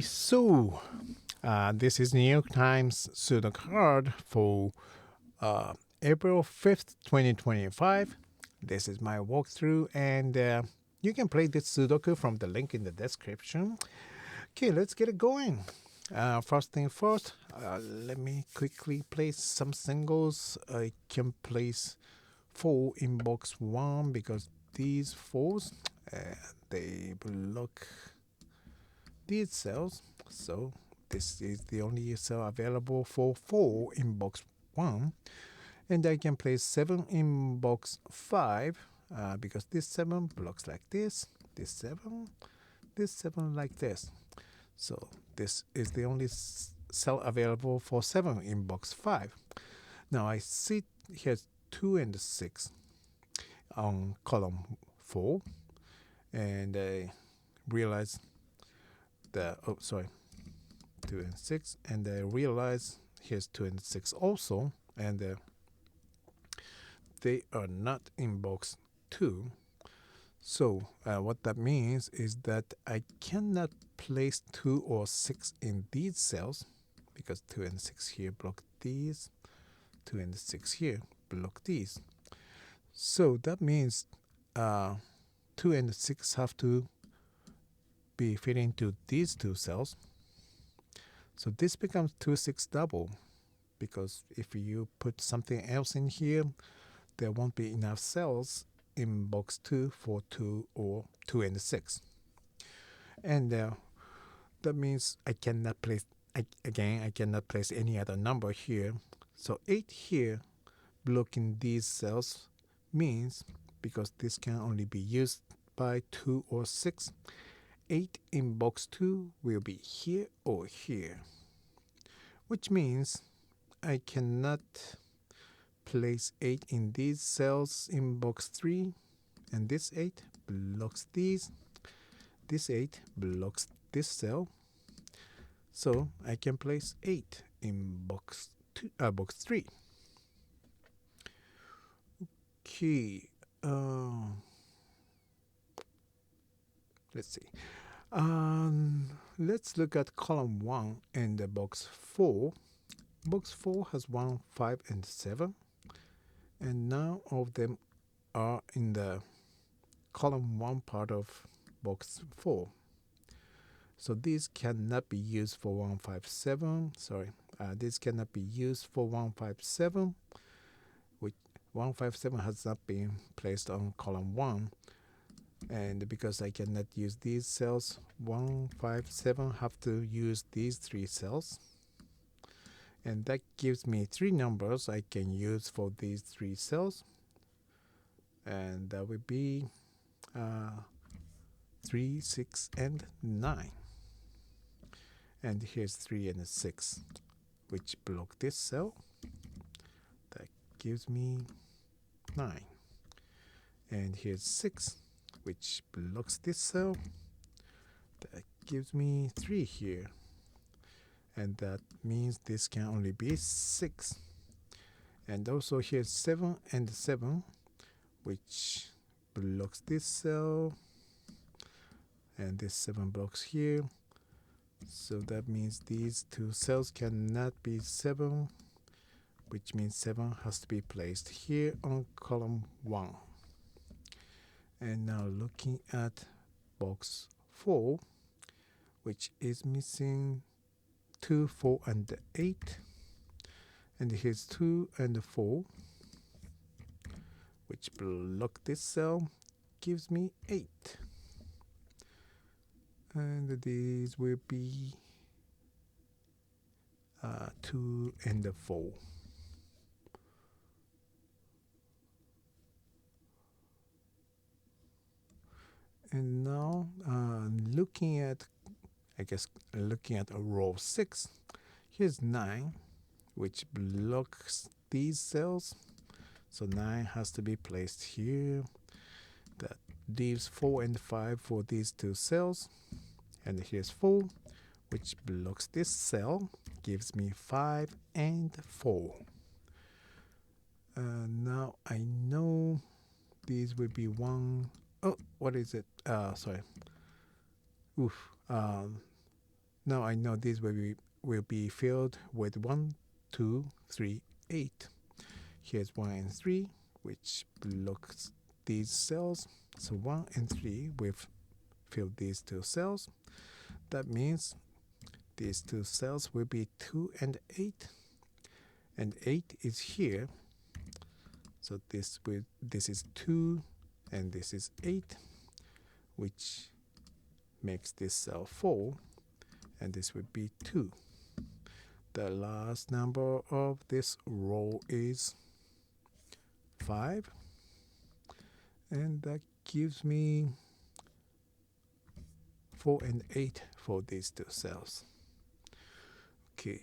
So, this is New York Times Sudoku Hard for April 5th, 2025. This is my walkthrough, and you can play this Sudoku from the link in the description. Okay, let's get it going. First thing first, let me quickly place some singles. I can place 4 in box 1 because these 4s, they block these cells. So this is the only cell available for 4 in box 1. And I can place 7 in box 5 because this 7 blocks like this 7 like this. So this is the only cell available for 7 in box 5. Now I see here's 2 and 6 on column 4, and I realize that, 2 and 6, and I realize here's 2 and 6 also, and they are not in box 2. So what that means is that I cannot place 2 or 6 in these cells because 2 and 6 here block these, 2 and 6 here block these. So that means 2 and 6 have to be fit into these 2 cells. So this becomes 2 6 double, because if you put something else in here, there won't be enough cells in box 2 for 2 or 2 and 6. And that means I cannot place, I cannot place any other number here. So 8 here blocking these cells means, because this can only be used by 2 or 6, 8 in box 2 will be here or here, which means I cannot place 8 in these cells in box 3, and this 8 blocks these. This 8 blocks this cell. So I can place 8 in box 3. Okay. Let's see. Let's look at column 1 and the box 4. Box 4 has 1, 5, and 7. And none of them are in the column 1 part of box 4. So these cannot be used for 157. This cannot be used for 157, which 157 has not been placed on column 1. And because I cannot use these cells, 157 have to use these 3 cells. And that gives me 3 numbers I can use for these 3 cells. And that would be 3, 6, and 9. And here's 3 and 6, which block this cell. That gives me 9. And here's 6, which blocks this cell. That gives me 3 here. And that means this can only be 6. And also here's 7 and 7, which blocks this cell. And this 7 blocks here. So that means these 2 cells cannot be 7, which means 7 has to be placed here on column 1. And now looking at box 4, which is missing 2, 4, and 8. And here's 2 and 4, which block this cell, gives me 8. And these will be 2 and 4. And now looking at row 6, here's 9, which blocks these cells. So 9 has to be placed here. That leaves 4 and 5 for these 2 cells. And here's 4, which blocks this cell, gives me 5 and 4. Now I know these will be 1. Oh, what is it? Sorry. Now I know this will be filled with 1, 2, 3, 8. Here's 1 and 3, which blocks these cells. So 1 and 3 will fill these two cells. That means these two cells will be 2 and 8. And 8 is here. So this is 2 and this is 8, which makes this cell 4, and this would be 2. The last number of this row is 5, and that gives me 4 and 8 for these two cells. Okay.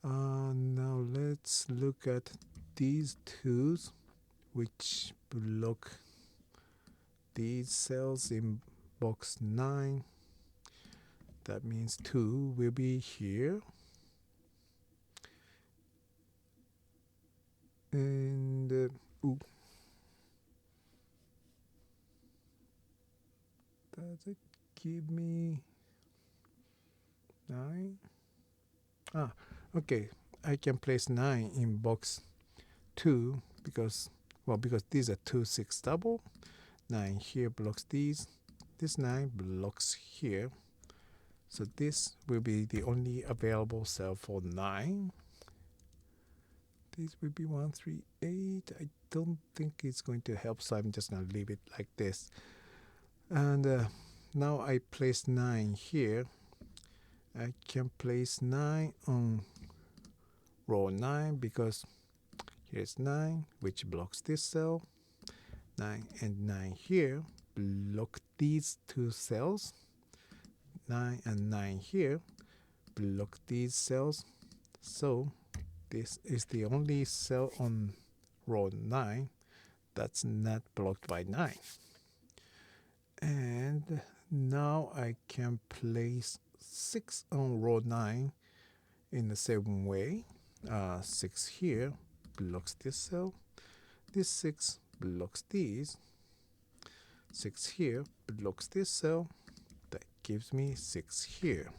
Now let's look at these twos, which block these cells in box 9. That means 2 will be here. And does it give me 9? Okay. I can place 9 in box 2 because these are 2 6 double. 9 here blocks these. This 9 blocks here. So this will be the only available cell for 9. This will be 1, 3, 8. I don't think it's going to help, so I'm just going to leave it like this. And now I place 9 here. I can place 9 on row 9 because here's 9, which blocks this cell. 9 and 9 here block these two cells. 9 and 9 here block these cells. So this is the only cell on row 9 that's not blocked by 9. And now I can place 6 on row 9 in the same way. 6 here blocks this cell. This 6 blocks these. 6 here blocks this cell. That gives me 6 here.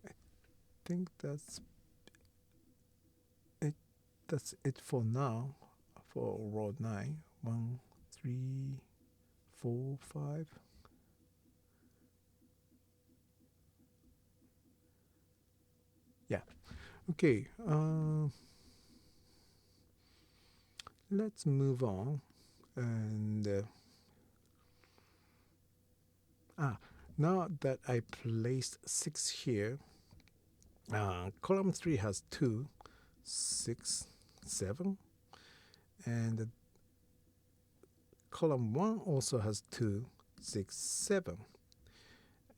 I think that's it. That's it for now for row 9. 1, 3, 4, 5. Yeah. Okay. Let's move on. And now that I placed 6 here, column 3 has 2, 6, 7, and column 1 also has 2, 6, 7,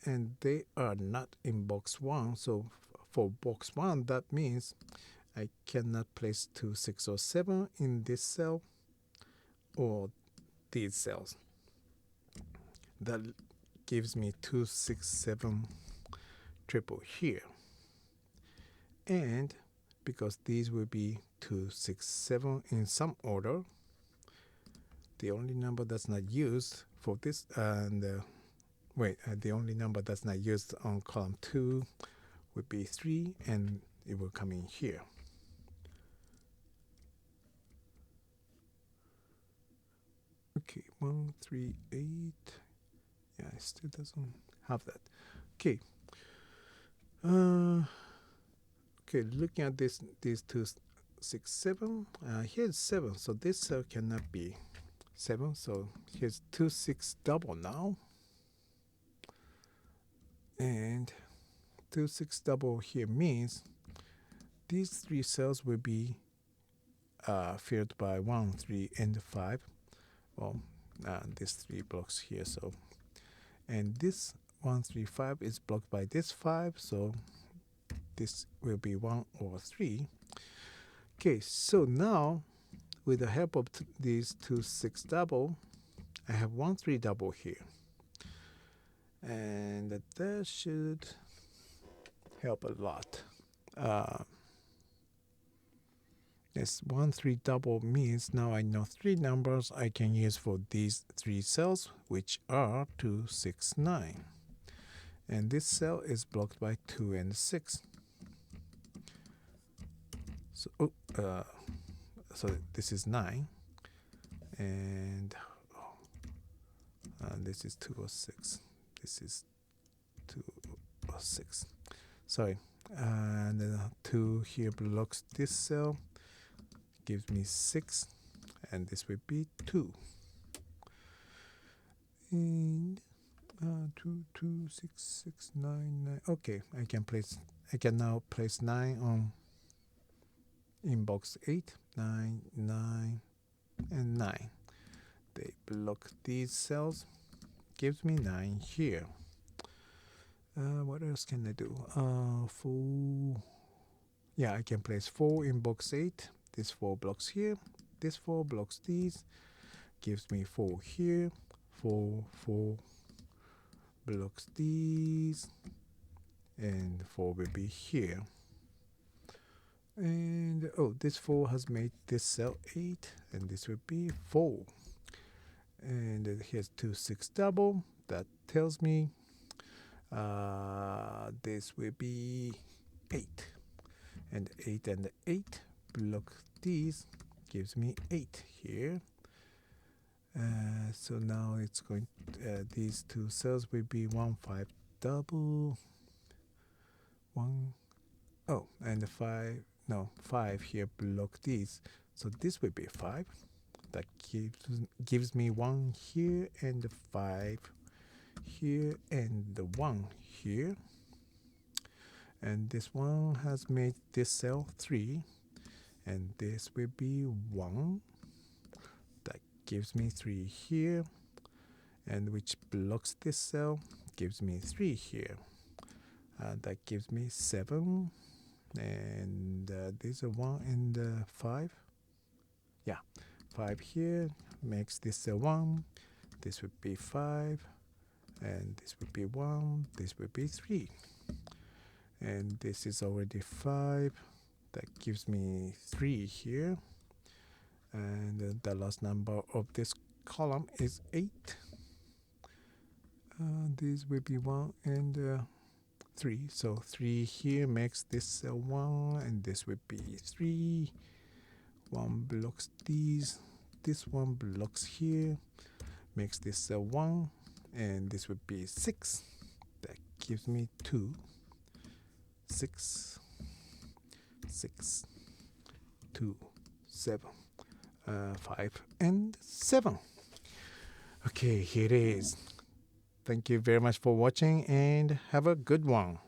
and they are not in box 1. So for box 1, that means I cannot place 2, 6, or 7 in this cell or these cells. That gives me 2, 6, 7 triple here. And because these will be 2, 6, 7 in some order, the only number that's not used for this, the only number that's not used on column 2 would be 3, and it will come in here. Okay, 1, 3, 8. Yeah, it still doesn't have that. Okay. Okay, looking at these 2, 6, 7. Here's 7, so this cell cannot be 7. So here's 2, 6 double now. And 2, 6 double here means these 3 cells will be filled by 1, 3, and 5. Well, this 3 blocks here, so, and this 1, 3, 5 is blocked by this 5, so this will be 1 or 3. Okay, so now with the help of these 2, 6 double, I have 1, 3 double here, and that should help a lot. This 1, 3 double means now I know 3 numbers I can use for these 3 cells, which are 2, 6, 9. And this cell is blocked by 2 and 6. So, so this is 9. And this is 2 or 6. This is 2 or 6. Sorry. And 2 here blocks this cell. Gives me 6. And this will be 2. And 2, 2, 6, 6, 9, 9. Okay, I can now place 9 on in box 8, 9, 9, and 9. They block these cells. Gives me 9 here. What else can I do? 4. Yeah, I can place 4 in box 8. This 4 blocks here. This 4 blocks these. Gives me 4 here. 4, 4 blocks these. And 4 will be here. And this 4 has made this cell 8. And this will be 4. And here's 2, 6 double. That tells me this will be 8. And 8 and 8 block these. Gives me 8 here. So now it's going these 2 cells will be 1, 5 double. 1. Oh, and the 5. No, 5 here block these. So this will be 5. That gives me 1 here and 5 here and the 1 here. And this one has made this cell 3. And this will be 1. That gives me 3 here. And which blocks this cell gives me 3 here. That gives me 7. And these are 1 and 5. Yeah, 5 here makes this a 1. This would be 5. And this would be 1. This would be 3. And this is already 5. That gives me 3 here. And the last number of this column is 8. This will be 1 and 3. So 3 here makes this 1. And this would be 3. 1 blocks these. This one blocks here. Makes this 1. And this would be 6. That gives me 2. 6. 6, 2, 7, 5, and 7. Okay, here it is. Thank you very much for watching and have a good one.